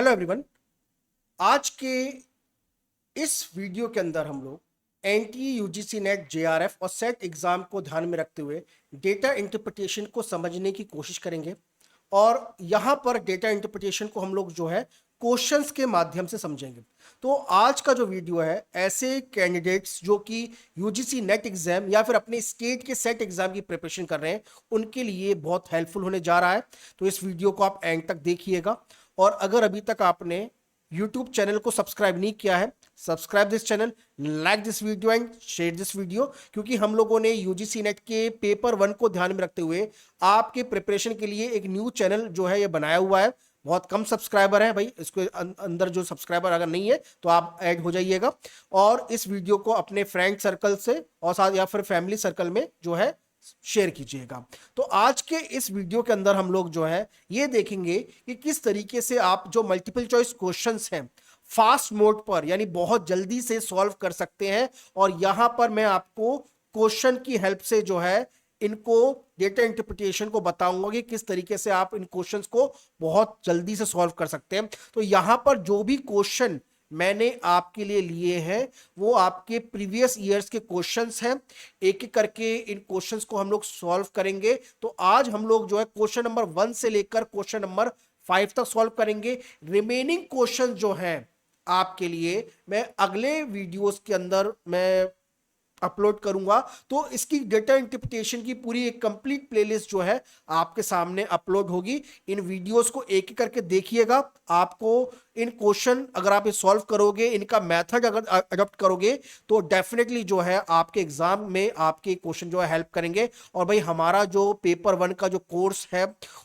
Hello everyone. आज के इस वीडियो के अंदर हम लोग एनटीए, यूजीसी नेट, जेआरएफ और सेट एग्जाम को ध्यान में रखते हुए डेटा इंटरप्रिटेशन को समझने की कोशिश करेंगे। और यहां पर डेटा इंटरप्रिटेशन को हम लोग जो है क्वेश्चंस के माध्यम से समझेंगे। तो आज का जो वीडियो है ऐसे कैंडिडेट्स जो कि यूजीसी नेट एग्जाम या फिर अपने स्टेट के सेट एग्जाम की प्रिपरेशन कर रहे हैं उनके लिए बहुत हेल्पफुल होने जा रहा है। तो इस वीडियो को आप एंड तक देखिएगा। और अगर अभी तक आपने YouTube चैनल को सब्सक्राइब नहीं किया है, subscribe this channel, like this video and share this video, क्योंकि हम लोगों ने यूजीसी नेट के पेपर 1 को ध्यान में रखते हुए आपके प्रिपरेशन के लिए एक न्यू चैनल जो है ये बनाया हुआ है। बहुत कम सब्सक्राइबर है भाई, इसके अंदर जो सब्सक्राइबर अगर नहीं है तो आप ऐड हो जाइएगा। और इस वीडियो को अपने फ्रेंड सर्कल से और साथ या फिर फैमिली सर्कल में जो है शेयर कीजिएगा। तो आज के इस वीडियो के अंदर हम लोग जो है ये देखेंगे कि किस तरीके से आप जो मल्टीपल चॉइस क्वेश्चंस हैं फास्ट मोड पर यानी बहुत जल्दी से सॉल्व कर सकते हैं। और यहां पर मैं आपको क्वेश्चन की हेल्प से जो है इनको डेटा इंटरप्रिटेशन को बताऊंगा कि किस तरीके से आप इन क्वेश्चंस को बहुत जल्दी से सॉल्व कर सकते हैं। तो यहां पर जो भी क्वेश्चन मैंने आपके लिए लिए हैं वो आपके प्रीवियस ईयर्स के क्वेश्चंस हैं। एक एक करके इन क्वेश्चंस को हम लोग सॉल्व करेंगे। तो आज हम लोग जो है क्वेश्चन नंबर 1 से लेकर क्वेश्चन नंबर 5 तक सॉल्व करेंगे। रिमेनिंग क्वेश्चन जो हैं आपके लिए मैं अगले वीडियोस के अंदर मैं अपलोड करूंगा। तो इसकी डेटा इंटरप्रिटेशन की पूरी एक कंप्लीट प्लेलिस्ट जो है आपके सामने अपलोड होगी। इन वीडियोस को एक एक करके देखिएगा। आपको इन क्वेश्चन अगर आप सॉल्व करोगे, इनका मेथड अगर अडॉप्ट करोगे तो डेफिनेटली जो है आपके एग्जाम में आपके क्वेश्चन जो है हेल्प करेंगे। और भाई हमारा जो पेपर 1 का जो कोर्स है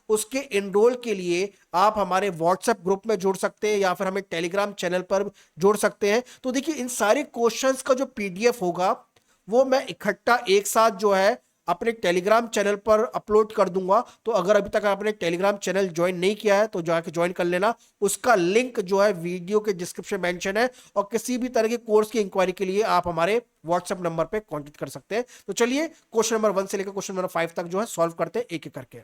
उसके एनरोल के लिए आप हमारे व्हाट्सएप ग्रुप में जुड़ सकते हैं या फिर हमें टेलीग्राम चैनल पर जुड़ सकते हैं। तो देखिए इन सारे क्वेश्चंस का जो पीडीएफ होगा वो मैं इकट्ठा एक साथ जो है अपने टेलीग्राम चैनल पर अपलोड कर दूंगा। तो अगर अभी तक आपने टेलीग्राम चैनल ज्वाइन नहीं किया है तो जाके ज्वाइन कर लेना। उसका लिंक जो है वीडियो के डिस्क्रिप्शन में मेंशन है। और किसी भी तरह के कोर्स की इंक्वायरी के लिए आप हमारे व्हाट्सएप नंबर पे कांटेक्ट कर सकते हैं। तो चलिए क्वेश्चन नंबर 1 से लेकर क्वेश्चन नंबर 5 तक जो है सॉल्व करते हैं एक एक करके।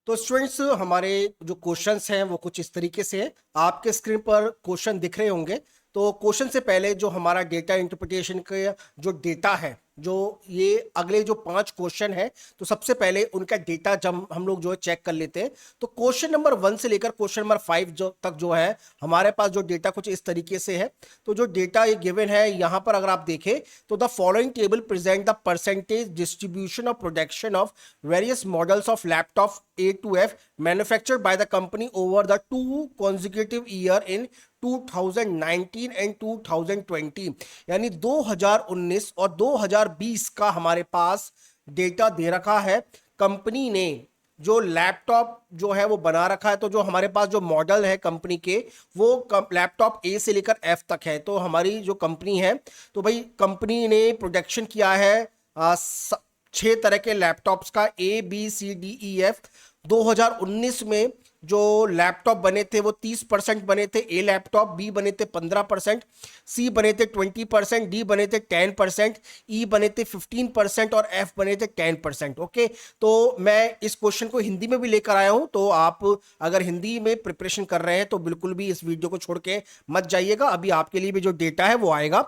तो स्टूडेंट्स हमारे जो क्वेश्चंस हैं वो कुछ इस तरीके से है। आपके स्क्रीन पर क्वेश्चन दिख रहे होंगे। तो क्वेश्चन से पहले जो हमारा डेटा इंटरप्रिटेशन का जो डेटा है, जो ये अगले जो 5 क्वेश्चन है, तो सबसे पहले उनका डेटा जब हम लोग जो है चेक कर लेते हैं। तो क्वेश्चन नंबर 1 से लेकर क्वेश्चन नंबर 5 जो तक जो है हमारे पास जो डेटा कुछ इस तरीके से है। तो जो डेटा ये गिवन है यहां पर अगर आप देखें तो the following table present the percentage distribution of production of various models of laptop A2F manufactured by the company over the 2 consecutive year in 2019 and 2020। यानी 2019 और 2020 का हमारे पास डेटा दे रखा है। कंपनी ने जो लैपटॉप जो है वो बना रखा है। तो जो हमारे पास जो मॉडल है कंपनी के वो लैपटॉप ए से लेकर एफ तक है। तो हमारी जो कंपनी है तो भाई कंपनी ने प्रोडक्शन किया है 6 तरह के लैपटॉप्स का ABCDEF। 2019 में जो लैपटॉप बने थे वो 30% बने थे ए लैपटॉप, बी बने थे 15%, सी बने थे 20%, डी बने थे 10%, ई बने थे 15% और एफ बने थे 10%। ओके, तो मैं इस क्वेश्चन को हिंदी में भी लेकर आया हूं। तो आप अगर हिंदी में प्रिपरेशन कर रहे हैं तो बिल्कुल भी इस वीडियो को छोड़ के मत जाइएगा। अभी आपके लिए भी जो डेटा है वो आएगा।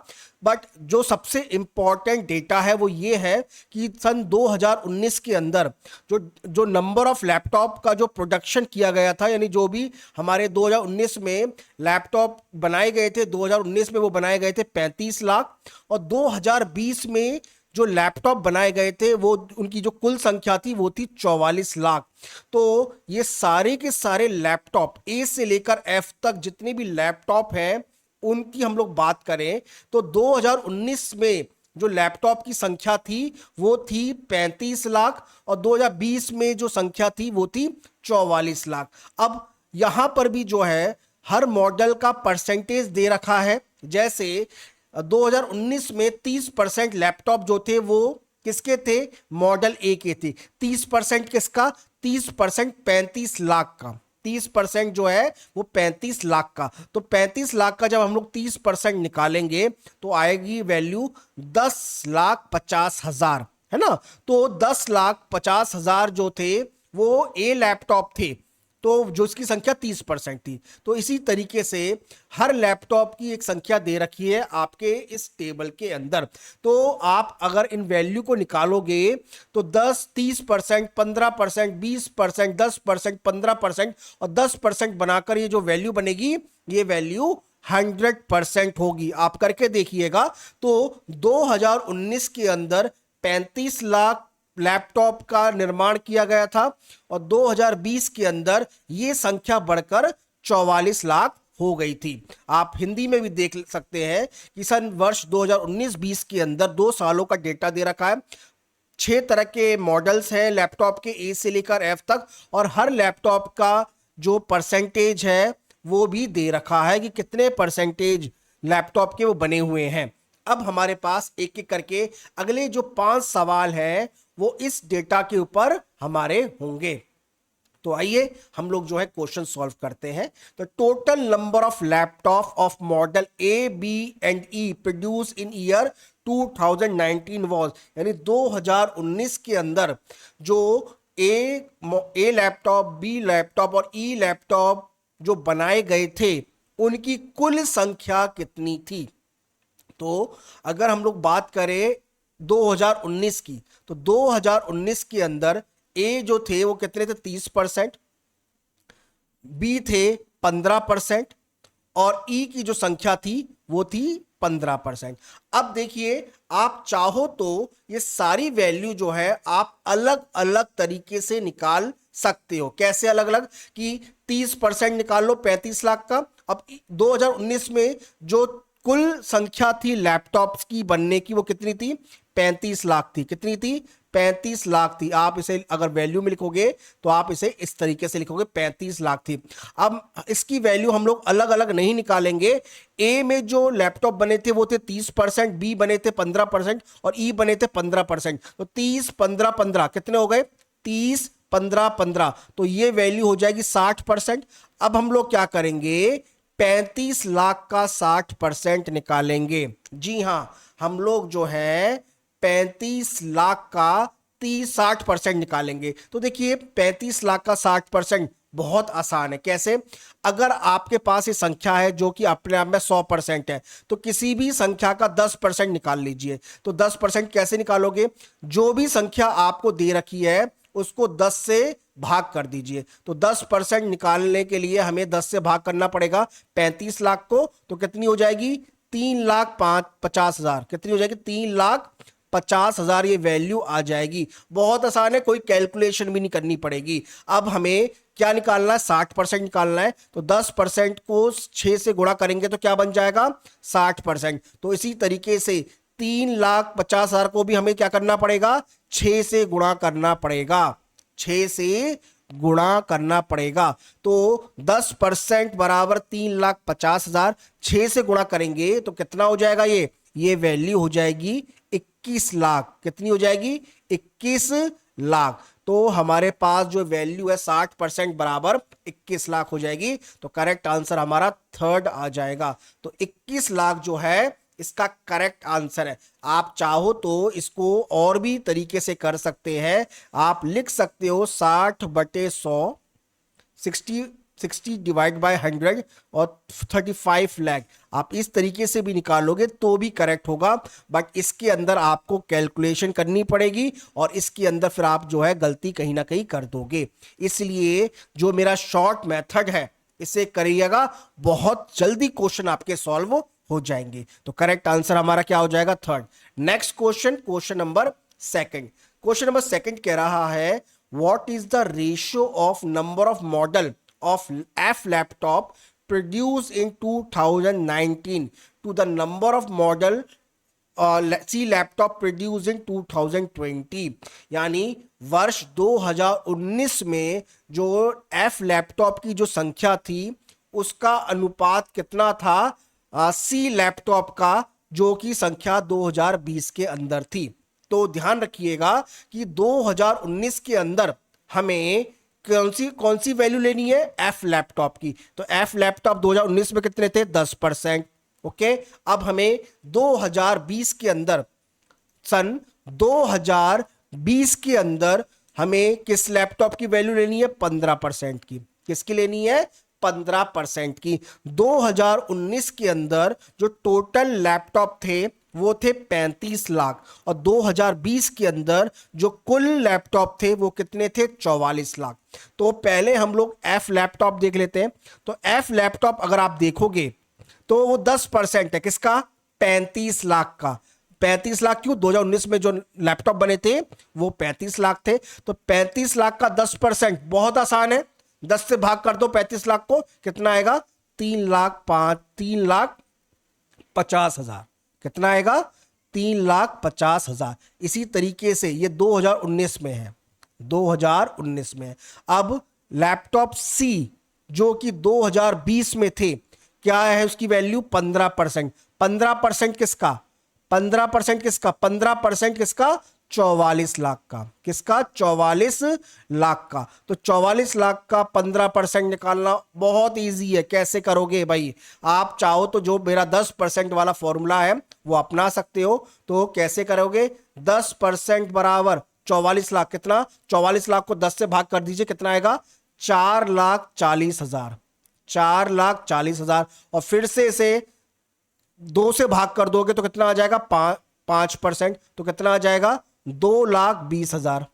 बट जो सबसे इंपॉर्टेंट डेटा है वो ये है कि सन 2019 के अंदर जो नंबर ऑफ लैपटॉप का जो प्रोडक्शन किया गया था, यानी जो भी हमारे 2019 में लैपटॉप बनाए गए थे, 2019 में वो बनाए गए थे 35 लाख। और 2020 में जो लैपटॉप बनाए गए थे वो उनकी जो कुल संख्या थी वो थी 44 लाख। तो ये सारे के सारे लैपटॉप ए से लेकर एफ तक जितने भी लैपटॉप हैं उनकी हम लोग बात करें तो 2019 में जो लैपटॉप की संख्या थी वो थी 35 लाख और 2020 में जो संख्या थी वो थी 44 लाख। अब यहां पर भी जो है हर मॉडल का परसेंटेज दे रखा है। जैसे 2019 में 30% लैपटॉप जो थे वो किसके थे, मॉडल ए के थे। 30% किसका, 30% 35 लाख का। 30% जो है वो 35 लाख का। तो 35 लाख का जब हम लोग 30% निकालेंगे तो आएगी वैल्यू 10,50,000, है ना। तो 10,50,000 जो थे वो ए लैपटॉप थे। तो जो इसकी संख्या 30% थी। तो इसी तरीके से हर लैपटॉप की एक संख्या दे रखी है आपके इस टेबल के अंदर। तो आप अगर इन वैल्यू को निकालोगे तो 10, 30%, 15%, 20%, 10%, 15% और 10% बनाकर ये जो वैल्यू बनेगी, ये वैल्यू 100% होगी। आप करके देखिएगा। तो 2019 के अंदर 35 लाख लैपटॉप का निर्माण किया गया था और 2020 के अंदर यह संख्या बढ़कर 44 लाख हो गई थी। आप हिंदी में भी देख सकते हैं कि सन वर्ष 2019-20 के अंदर 2 सालों का डेटा दे रखा है। 6 तरह के मॉडल्स हैं लैपटॉप के, ए से लेकर एफ तक, और हर लैपटॉप का जो परसेंटेज है वो भी दे रखा है कि कितने परसेंटेज लैपटॉप के वो बने हुए हैं। अब हमारे पास एक एक करके अगले जो 5 सवाल हैं वो इस डेटा के ऊपर हमारे होंगे। तो आइए हम लोग जो है क्वेश्चन सॉल्व करते हैं। तो total number of laptop of model A, B and E produce in year 2019 was, यानी 2019 के अंदर जो ए लैपटॉप, बी लैपटॉप और ई लैपटॉप जो बनाए गए थे उनकी कुल संख्या कितनी थी। तो अगर हम लोग बात करें 2019 की, तो 2019 के अंदर ए जो थे वो कितने थे, 30%, बी थे 15% और ई की जो संख्या थी वो थी 15%। अब देखिए, आप चाहो तो ये सारी वैल्यू जो है आप अलग अलग तरीके से निकाल सकते हो। कैसे अलग अलग, कि 30% निकाल लो 35 लाख का। अब 2019 में जो कुल संख्या थी लैपटॉप्स की बनने की वो कितनी थी, 35 लाख थी। कितनी थी, 35 लाख थी। आप इसे अगर वैल्यू में लिखोगे तो आप इसे इस तरीके से लिखोगे, 35 लाख थी। अब इसकी वैल्यू हम लोग अलग अलग नहीं निकालेंगे। ए में जो लैपटॉप बने थे वो थे 30%, बी बने थे 15% और ई बने थे 15%। तो 30, 15, 15 कितने हो गए, 30, 15, 15, तो ये वैल्यू हो जाएगी 60%। अब हम लोग क्या करेंगे, 35 लाख का 60% निकालेंगे। जी हां, हम लोग जो है 35 लाख का 60% निकालेंगे। तो देखिए 35 लाख का 60% बहुत आसान है। कैसे, अगर आपके पास ये संख्या है जो कि अपने आप में 100% है, तो किसी भी संख्या का 10% निकाल लीजिए। तो 10% कैसे निकालोगे, जो भी संख्या आपको दे रखी है उसको 10 से भाग कर दीजिए। तो 10% निकालने के लिए हमें 10 से भाग करना पड़ेगा 35 लाख को। तो कितनी हो जाएगी, 3,50,000। कितनी हो जाएगी, 3,50,000 ये वैल्यू आ जाएगी। बहुत आसान है, कोई कैलकुलेशन भी नहीं करनी पड़ेगी। अब हमें क्या निकालना है, 60% निकालना है। तो 10% को 6 से गुणा करेंगे तो क्या बन जाएगा, 60%। तो इसी तरीके से 3,50,000 को भी हमें क्या करना पड़ेगा, 6 से गुणा करना पड़ेगा। 6 से गुणा करना पड़ेगा। तो 10% बराबर 3,50,000, 6 से गुणा करेंगे तो कितना हो जाएगा, ये वैल्यू हो जाएगी 21 लाख। कितनी हो जाएगी, 21 लाख। तो हमारे पास जो वैल्यू है 60% बराबर 21 लाख हो जाएगी। तो करेक्ट आंसर हमारा थर्ड आ जाएगा। तो 21 लाख जो है इसका करेक्ट आंसर है। आप चाहो तो इसको और भी तरीके से कर सकते हैं। आप लिख सकते हो 60/100, 60 डिवाइड बाय 100 और 35 लाख। आप इस तरीके से भी निकालोगे तो भी करेक्ट होगा, बट इसके अंदर आपको कैलकुलेशन करनी पड़ेगी और इसके अंदर फिर आप जो है गलती कहीं ना कहीं कर दोगे। इसलिए जो मेरा शॉर्ट मेथड है इसे करिएगा, बहुत जल्दी क्वेश्चन आपके सॉल्व हो जाएंगे। तो करेक्ट आंसर हमारा क्या हो जाएगा, third. Next question, question number second. Question number second कह रहा है, what is the ratio of number of model of F laptop produce in 2019 to the number of model C laptop produce in 2020। यानी वर्ष 2019 में जो F laptop की जो संख्या थी उसका अनुपात कितना था सी लैपटॉप का, जो कि संख्या 2020 के अंदर थी। तो ध्यान रखिएगा कि 2019 के अंदर हमें कौन सी वैल्यू लेनी है, एफ लैपटॉप की। तो एफ लैपटॉप 2019 में कितने थे, 10%। ओके, अब हमें 2020 के अंदर, सन 2020 के अंदर हमें किस लैपटॉप की वैल्यू लेनी है, 15% की। किसकी लेनी है? 15% की। 2019 के अंदर जो टोटल लैपटॉप थे वो थे 35 लाख, और 2020 के अंदर जो कुल लैपटॉप थे वो कितने थे? 44 लाख। तो पहले हम लोग एफ लैपटॉप देख लेते हैं। तो एफ लैपटॉप अगर आप देखोगे तो वो 10% है किसका? 35 लाख का। 35 लाख क्यों? 2019 में जो लैपटॉप बने थे वो 35 लाख थे। तो 35 लाख का 10% बहुत आसान है, 10 से भाग कर दो 35 लाख को, कितना आएगा? 3,50,000। कितना आएगा? 3,50,000। इसी तरीके से ये 2019 में है, 2019 में है। अब लैपटॉप सी जो कि 2020 में थे, क्या है उसकी वैल्यू? 15%। 15% किसका? 15% किसका? 15% किसका? 44 लाख का। किसका? 44 लाख का। तो 44 लाख का 15% निकालना बहुत इजी है। कैसे करोगे भाई? आप चाहो तो जो मेरा 10% वाला फॉर्मूला है वो अपना सकते हो। तो कैसे करोगे? 10% बराबर 44 लाख। कितना? 44 लाख को 10 से भाग कर दीजिए, कितना आएगा? 4,40,000। 4,40,000। और फिर से इसे 2 से भाग कर दोगे तो कितना आ जाएगा? 5%। तो कितना आ जाएगा? 2,20,000।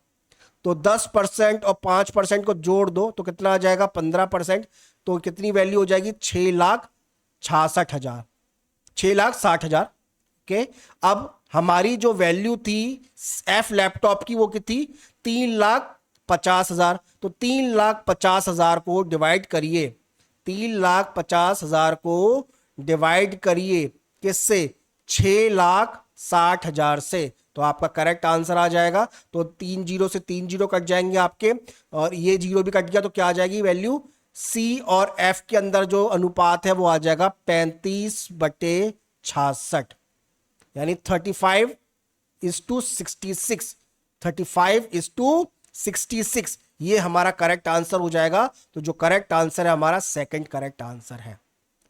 तो 10% और 5% को जोड़ दो तो कितना आ जाएगा? 15%। तो कितनी वैल्यू हो जाएगी? 6,66,000। 6,60,000। ओके। अब हमारी जो वैल्यू थी एफ लैपटॉप की वो कितनी? 3,50,000। तो 3,50,000 को डिवाइड करिए, 3,50,000 को डिवाइड करिए किससे? 6,60,000 से। तो आपका करेक्ट आंसर आ जाएगा। तो 3 जीरो से 3 जीरो कट जाएंगे आपके, और ये जीरो भी कट गया तो क्या आ जाएगी वैल्यू? सी और एफ के अंदर जो अनुपात है वो आ जाएगा 35/66, यानी 35:66। 35:66 ये हमारा करेक्ट आंसर हो जाएगा। तो जो करेक्ट आंसर है हमारा सेकंड करेक्ट आंसर है।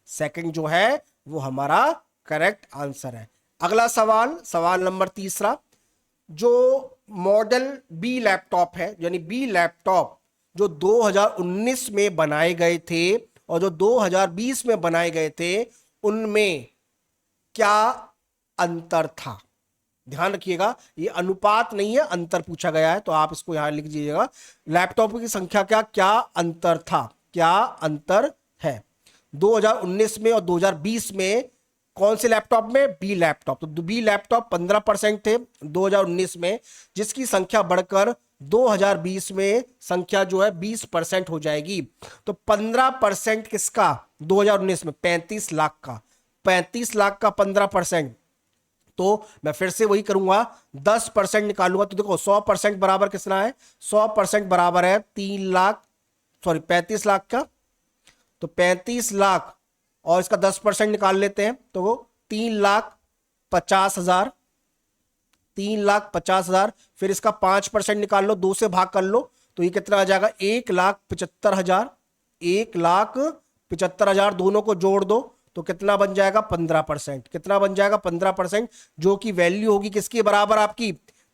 सेकंड जो है वो हमारा करेक्ट आंसर है। अगला सवाल, सवाल नंबर तीसरा। जो मॉडल बी लैपटॉप है, यानी बी लैपटॉप जो 2019 में बनाए गए थे और जो 2020 में बनाए गए थे, उनमें क्या अंतर था? ध्यान रखिएगा, ये अनुपात नहीं है, अंतर पूछा गया है। तो आप इसको यहां लिख दीजिएगा, लैपटॉप की संख्या क्या क्या अंतर था, क्या अंतर है 2019 में और 2020 में। कौन से लैपटॉप में? B laptop. तो बी लैपटॉप 15% थे 2019 में, जिसकी संख्या बढ़कर 2020 में संख्या जो है 20% हो जाएगी। तो 15% किसका 2019 में? 35 लाख का। 35 लाख का 15%। तो मैं फिर से वही करूंगा, 10% निकालूंगा तो देखो 100% बराबर कितना है? 100% बराबर है 35 लाख का। तो 35 लाख और इसका 10% निकाल लेते हैं तो वो 3,50,000। 3,50,000। फिर इसका 5% निकाल लो, 2 से भाग कर लो तो ये कितना आ जाएगा? 1,75,000। 1,75,000 दोनों को जोड़ दो तो कितना बन जाएगा? 15%। कितना बन जाएगा? 15%, जो कि वैल्यू होगी किसके बराबर आपकी?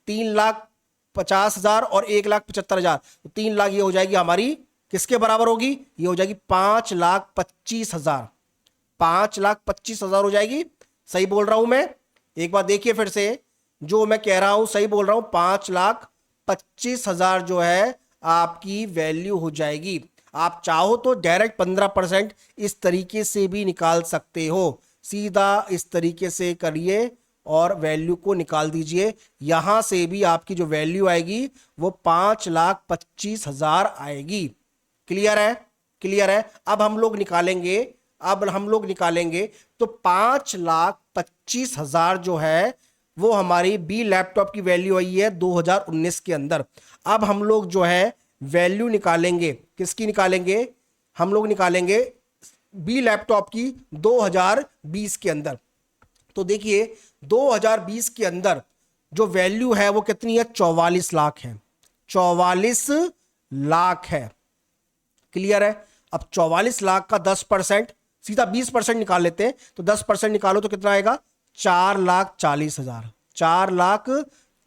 3,50,000 और 1,75,000। तो 3 लाख ये हो जाएगी हमारी किसके बराबर होगी? ये हो जाएगी 5,25,000। 5,25,000 हो जाएगी। सही बोल रहा हूं मैं? एक बार देखिए फिर से, जो मैं कह रहा हूं सही बोल रहा हूं। 5,25,000 जो है आपकी वैल्यू हो जाएगी। आप चाहो तो डायरेक्ट 15% इस तरीके से भी निकाल सकते हो, सीधा इस तरीके से करिए और वैल्यू को निकाल दीजिए। यहां से भी आपकी जो वैल्यू आएगी वो 5,25,000 आएगी। क्लियर है? क्लियर है? अब हम लोग निकालेंगे, तो 5,25,000 जो है वो हमारी बी लैपटॉप की वैल्यू आई है 2019 के अंदर। अब हम लोग जो है वैल्यू निकालेंगे, किसकी निकालेंगे? हम लोग निकालेंगे बी लैपटॉप की 2020 के अंदर। तो देखिए 2020 के अंदर जो वैल्यू है वो कितनी है? 44 लाख है। 44 लाख है। क्लियर है? अब 44 लाख का 10%, सीधा 20% निकाल लेते हैं। तो 10% निकालो तो कितना आएगा? 4,40,000।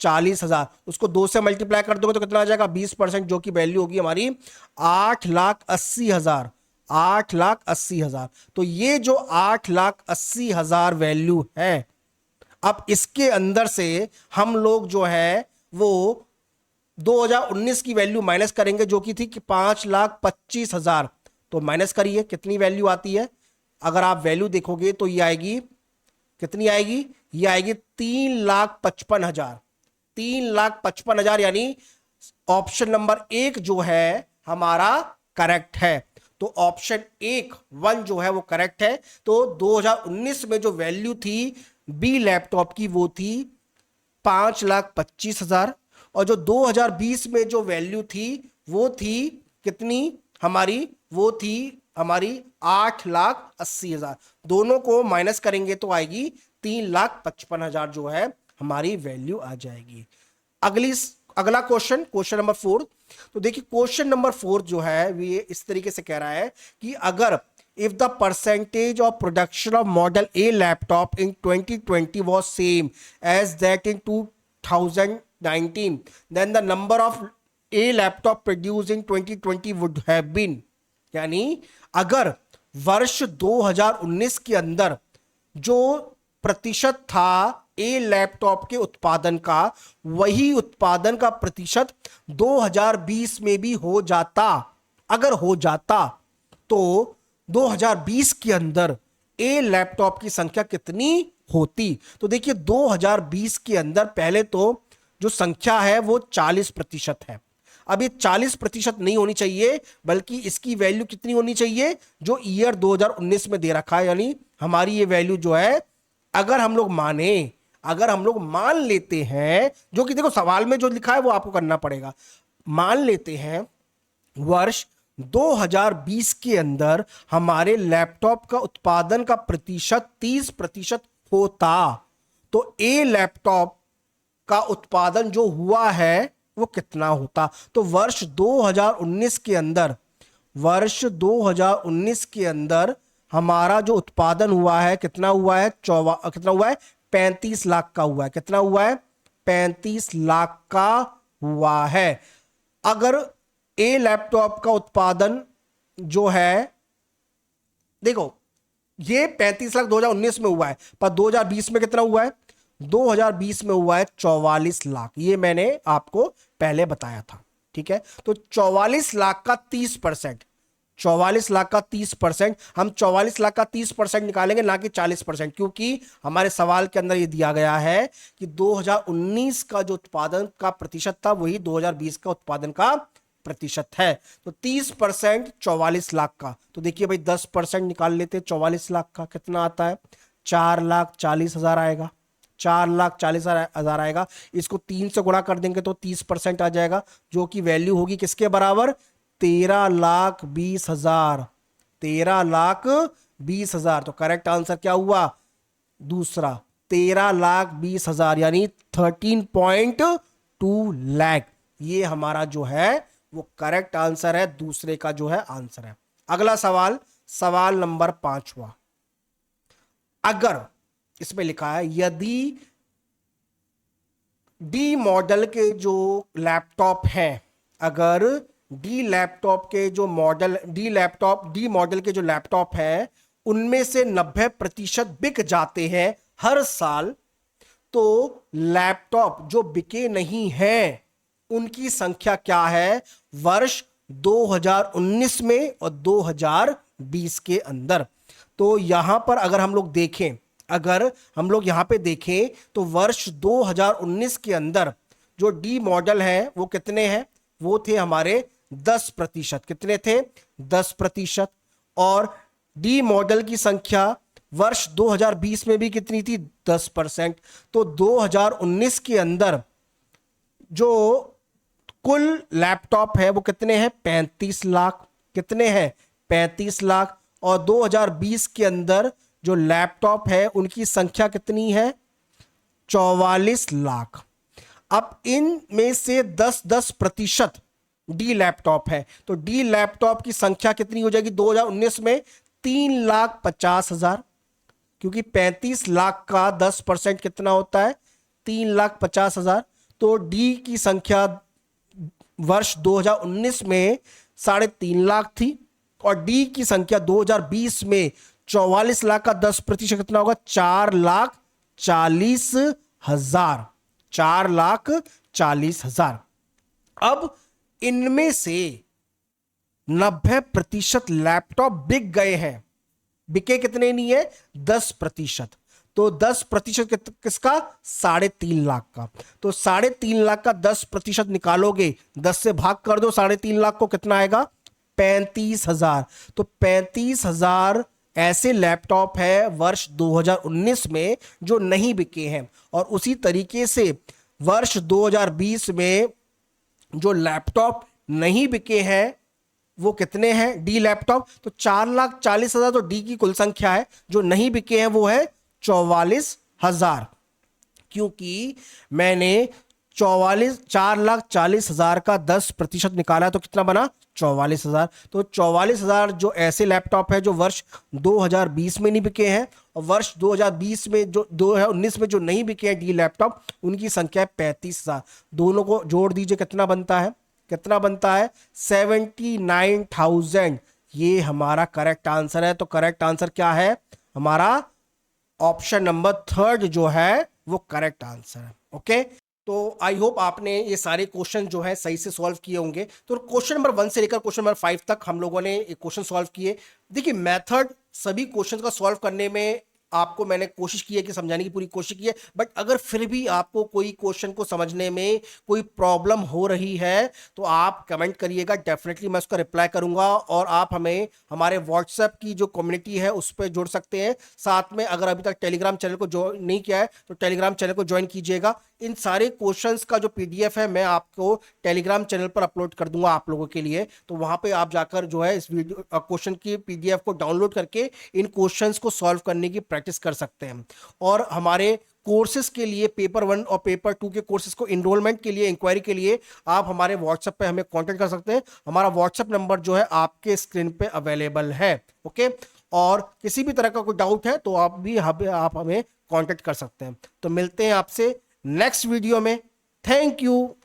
40,000, उसको 2 से मल्टीप्लाई कर दोगे तो कितना आ जाएगा 20%, जो कि वैल्यू होगी हमारी 8,80,000। 8,80,000। तो ये जो 8,80,000 वैल्यू है, अब इसके अंदर से हम लोग जो है वो 2019 की वैल्यू माइनस करेंगे, जो कि थी कि 5,25,000। तो माइनस करिए कितनी वैल्यू आती है। अगर आप वैल्यू देखोगे तो ये आएगी, कितनी आएगी, ये आएगी 3,55,000। 3,55,000, यानी ऑप्शन नंबर 1 जो है हमारा करेक्ट है। तो ऑप्शन 1 जो है वो करेक्ट है। तो 2019 में जो वैल्यू थी बी लैपटॉप की वो थी 5,25,000, और जो 2020 में जो वैल्यू थी वो थी कितनी हमारी, वो थी हमारी 8,80,000। दोनों को माइनस करेंगे तो आएगी 3,55,000 जो है हमारी वैल्यू आ जाएगी। अगला क्वेश्चन, क्वेश्चन नंबर 4। तो देखिए क्वेश्चन नंबर 4 जो है ये इस तरीके से कह रहा है कि अगर if the percentage of production of model A laptop in 2020 was same as that in 2019, then the number of A laptop produced in 2020 would have been, यानी अगर वर्ष 2019 के अंदर जो प्रतिशत था ए लैपटॉप के उत्पादन का, वही उत्पादन का प्रतिशत 2020 में भी हो जाता, अगर हो जाता तो 2020 के अंदर ए लैपटॉप की संख्या कितनी होती। तो देखिए 2020 के अंदर पहले तो जो संख्या है वो 40% है। अब ये 40% नहीं होनी चाहिए, बल्कि इसकी वैल्यू कितनी होनी चाहिए, जो ईयर 2019 में दे रखा है। यानी हमारी ये वैल्यू जो है, अगर हम लोग मान लेते हैं, जो कि देखो सवाल में जो लिखा है वो आपको करना पड़ेगा, मान लेते हैं वर्ष 2020 के अंदर हमारे लैपटॉप का उत्पादन का प्रतिशत 30% होता, तो ए लैपटॉप का उत्पादन जो हुआ है वो कितना होता। तो वर्ष 2019 के अंदर हमारा जो उत्पादन हुआ है कितना हुआ है, 35 लाख का हुआ है। कितना हुआ है, 35 लाख का हुआ है। अगर ए लैपटॉप का उत्पादन जो है, देखो ये 35 लाख 2019 में हुआ है, पर 2020 में कितना हुआ है, 2020 में हुआ है 44 लाख। ये मैंने आपको पहले बताया था, ठीक है। तो 44 लाख का 30%, 44 लाख का 30%, हम 44 लाख का 30% निकालेंगे, ना कि 40%, क्योंकि हमारे सवाल के अंदर ये दिया गया है कि 2019 का जो उत्पादन का प्रतिशत था वही 2020 का उत्पादन का प्रतिशत है। तो 30% 44 लाख का, तो देखिए भाई 10% निकाल लेते हैं 44 लाख का, कितना आता है, 4,40,000 आएगा। 4,40,000 आएगा। इसको 3 से गुणा कर देंगे तो 30% आ जाएगा, जो कि वैल्यू होगी किसके बराबर, 13,20,000। 13,20,000। तो करेक्ट आंसर क्या हुआ, दूसरा 13,20,000, यानी 13.2 लाख। ये हमारा जो है वो करेक्ट आंसर है, दूसरे का जो है आंसर है। अगला सवाल, सवाल नंबर 5वां। अगर इसमें लिखा है यदि डी मॉडल के जो लैपटॉप हैं, अगर डी मॉडल के जो लैपटॉप है उनमें से 90% बिक जाते हैं हर साल, तो लैपटॉप जो बिके नहीं हैं उनकी संख्या क्या है वर्ष 2019 में और 2020 के अंदर। तो यहां पर अगर हम लोग देखें, यहां पे देखें तो वर्ष 2019 के अंदर जो डी मॉडल है वो कितने हैं, वो थे हमारे 10%। कितने थे, 10%। और डी मॉडल की संख्या वर्ष 2020 में भी कितनी थी, 10%। तो 2019 के अंदर जो कुल लैपटॉप है वो कितने हैं, 35 लाख। कितने हैं, 35 लाख। और 2020 के अंदर जो लैपटॉप है उनकी संख्या कितनी है, 44 लाख। अब इन में से 10% डी लैपटॉप है, तो डी लैपटॉप की संख्या कितनी हो जाएगी 2019 में, 3,50,000, क्योंकि 35 लाख का 10% कितना होता है, 3,50,000। तो डी की संख्या वर्ष 2019 में 3.5 लाख थी और डी की संख्या 2020 में 44 लाख का 10% कितना होगा? 4,40,000। 4,40,000। अब इनमें से 90% लैपटॉप बिक गए हैं। बिके कितने नहीं है? 10%। तो 10% किसका? 3.5 लाख का। तो 3.5 लाख का 10% निकालोगे, 10 से भाग कर दो 3.5 लाख को, कितना आएगा? 35,000। तो 35,000 ऐसे लैपटॉप है वर्ष 2019 में जो नहीं बिके हैं। और उसी तरीके से वर्ष 2020 में जो लैपटॉप नहीं बिके हैं वो कितने हैं? D laptop. तो 4,40,000 तो डी की कुल संख्या है, जो नहीं बिके हैं वो है 44,000। क्योंकि मैंने 4,40,000 का 10% निकाला तो कितना बना? 44,000। तो 44,000 जो ऐसे लैपटॉप है जो वर्ष 2020 में नहीं बिके हैं और वर्ष 2020 में जो 2019 में जो नहीं बिके हैं डी लैपटॉप, उनकी संख्या है 35,000। दोनों को जोड़ दीजिए, कितना बनता है? कितना बनता है? 79,000। ये हमारा करेक्ट आंसर है। तो करेक्ट आंसर क्या है हमारा? ऑप्शन नंबर 3 जो है वो करेक्ट आंसर है। ओके, तो आई होप आपने ये सारे क्वेश्चन जो है सही से सॉल्व किए होंगे। तो क्वेश्चन नंबर 1 से लेकर क्वेश्चन नंबर 5 तक हम लोगों ने क्वेश्चन सॉल्व किए। देखिए, मेथड सभी क्वेश्चन का सॉल्व करने में आपको मैंने कोशिश की है कि समझाने की पूरी कोशिश की है, बट अगर फिर भी आपको कोई क्वेश्चन को समझने में कोई प्रॉब्लम हो रही है तो आप कमेंट करिएगा, डेफिनेटली मैं उसका रिप्लाई करूंगा। और आप हमें हमारे व्हाट्सएप की जो कम्युनिटी है उस पर जोड़ सकते हैं। साथ में अगर अभी तक टेलीग्राम चैनल को ज्वाइन नहीं किया है तो टेलीग्राम चैनल को ज्वाइन कीजिएगा। इन सारे क्वेश्चंस का जो पीडीएफ है मैं आपको टेलीग्राम चैनल पर अपलोड कर दूंगा आप लोगों के लिए। तो वहां पे आप जाकर जो है इस वीडियो क्वेश्चन की पीडीएफ को डाउनलोड करके इन क्वेश्चंस को सॉल्व करने की प्रैक्टिस कर सकते हैं। और हमारे कोर्सेज के लिए पेपर 1 और पेपर 2 के कोर्सेज को इनरोलमेंट के लिए, इंक्वायरी के लिए आप हमारे व्हाट्सएप पे हमें कांटेक्ट कर सकते हैं। हमारा व्हाट्सएप नंबर जो है आपके स्क्रीन पे अवेलेबल है। ओके, और किसी भी तरह का कोई डाउट है तो आप हमें कांटेक्ट कर सकते हैं। तो मिलते हैं आपसे नेक्स्ट वीडियो में। Thank you.